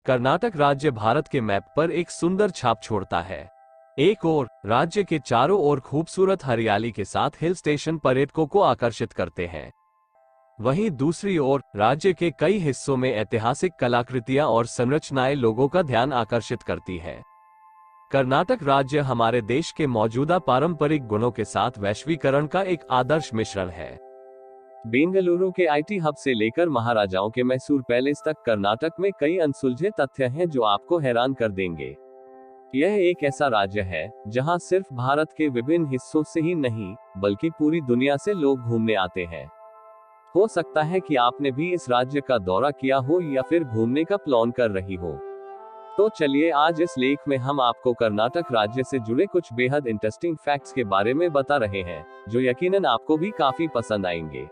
कर्नाटक राज्य भारत के मैप पर एक सुंदर छाप छोड़ता है। एक ओर राज्य के चारों ओर खूबसूरत हरियाली के साथ हिल स्टेशन पर्यटकों को आकर्षित करते हैं। वहीं दूसरी ओर राज्य के कई हिस्सों में ऐतिहासिक कलाकृतियां और संरचनाएं लोगों का ध्यान आकर्षित करती है। कर्नाटक राज्य हमारे देश के मौजूदा पारंपरिक गुणों के साथ वैश्वीकरण का एक आदर्श मिश्रण है। बेंगलुरु के आईटी हब से लेकर महाराजाओं के मैसूर पैलेस तक कर्नाटक में कई अनसुलझे तथ्य हैं जो आपको हैरान कर देंगे। यह एक ऐसा राज्य है जहां सिर्फ भारत के विभिन्न हिस्सों से ही नहीं बल्कि पूरी दुनिया से लोग घूमने आते हैं। हो सकता है कि आपने भी इस राज्य का दौरा किया हो या फिर घूमने का प्लान कर रही हो। तो चलिए आज इस लेख में हम आपको कर्नाटक राज्य से जुड़े कुछ बेहद इंटरेस्टिंग फैक्ट्स के बारे में बता रहे हैं जो यकीनन आपको भी काफी पसंद आएंगे।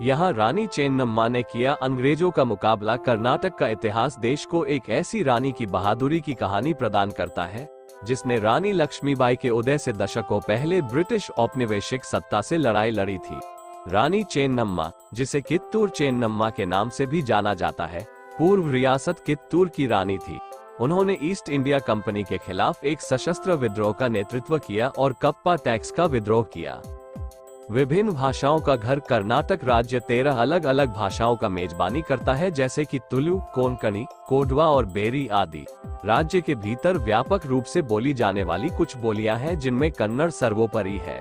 यहाँ रानी चेन्नम्मा ने किया अंग्रेजों का मुकाबला। कर्नाटक का इतिहास देश को एक ऐसी रानी की बहादुरी की कहानी प्रदान करता है जिसने रानी लक्ष्मीबाई के उदय से दशकों पहले ब्रिटिश औपनिवेशिक सत्ता से लड़ाई लड़ी थी। रानी चेन्नम्मा, जिसे कित्तूर चेन्नम्मा के नाम से भी जाना जाता है, पूर्व रियासत कित्तूर की रानी थी। उन्होंने ईस्ट इंडिया कंपनी के खिलाफ एक सशस्त्र विद्रोह का नेतृत्व किया और कप्पा टैक्स का विद्रोह किया। विभिन्न भाषाओं का घर कर्नाटक राज्य 13 अलग अलग भाषाओं का मेजबानी करता है जैसे कि तुलु, कोंकणी, कोडवा और बेरी आदि। राज्य के भीतर व्यापक रूप से बोली जाने वाली कुछ बोलियां हैं जिनमें कन्नड़ सर्वोपरि है।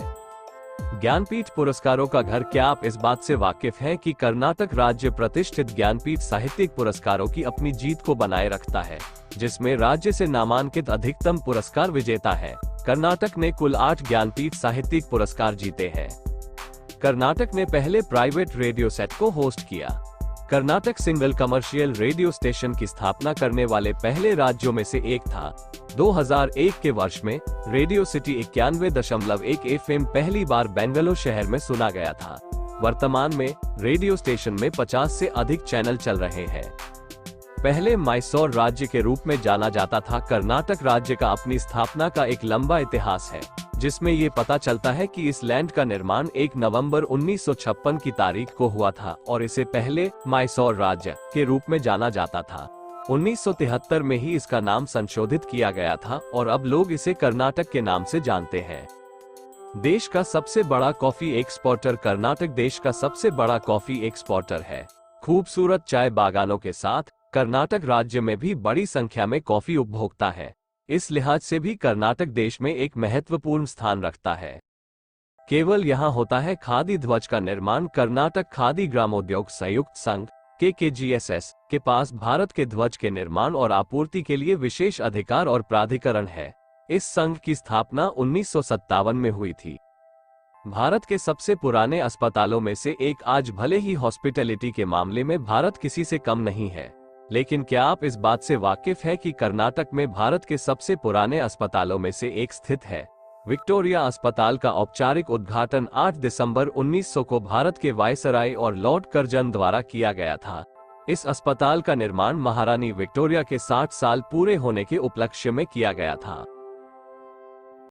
ज्ञानपीठ पुरस्कारों का घर। क्या आप इस बात से वाकिफ हैं कि कर्नाटक राज्य प्रतिष्ठित ज्ञानपीठ साहित्यिक पुरस्कारों की अपनी जीत को बनाए रखता है, जिसमें राज्य से नामांकित अधिकतम पुरस्कार विजेता है। कर्नाटक ने कुल 8 ज्ञानपीठ साहित्यिक पुरस्कार जीते हैं। कर्नाटक ने पहले प्राइवेट रेडियो सेट को होस्ट किया। Karnataka single commercial radio station की स्थापना करने वाले पहले राज्यों में से एक था। 2001 के वर्ष में रेडियो सिटी 91.1 FM पहली बार बेंगलुरु शहर में सुना गया था। वर्तमान में रेडियो स्टेशन में 50 से अधिक चैनल चल रहे हैं। पहले मैसूर राज्य के रूप में जाना जाता था। कर्नाटक राज्य का अपनी स्थापना का एक लंबा इतिहास है जिसमें ये पता चलता है कि इस लैंड का निर्माण 1 नवंबर 1956 की तारीख को हुआ था और इसे पहले मैसूर राज्य के रूप में जाना जाता था। 1973 में ही इसका नाम संशोधित किया गया था और अब लोग इसे कर्नाटक के नाम से जानते हैं। देश का सबसे बड़ा कॉफी एक्सपोर्टर। कर्नाटक देश का सबसे बड़ा कॉफी एक्सपोर्टर है। खूबसूरत चाय बागानों के साथ कर्नाटक राज्य में भी बड़ी संख्या में कॉफी उपभोक्ता है। इस लिहाज से भी कर्नाटक देश में एक महत्वपूर्ण स्थान रखता है। केवल यहाँ होता है खादी ध्वज का निर्माण। कर्नाटक खादी ग्रामोद्योग संयुक्त संघ KKGSS के पास भारत के ध्वज के निर्माण और आपूर्ति के लिए विशेष अधिकार और प्राधिकरण है। इस संघ की स्थापना 1957 में हुई थी। भारत के सबसे पुराने अस्पतालों में से एक आज भले ही हॉस्पिटैलिटी के मामले में भारत किसी से कम नहीं है, लेकिन क्या आप इस बात से वाकिफ है कि कर्नाटक में भारत के सबसे पुराने अस्पतालों में से एक स्थित है। विक्टोरिया अस्पताल का औपचारिक उद्घाटन 8 दिसंबर 1900 को भारत के वायसराय और लॉर्ड कर्जन द्वारा किया गया था। इस अस्पताल का निर्माण महारानी विक्टोरिया के 60 साल पूरे होने के उपलक्ष्य में किया गया था।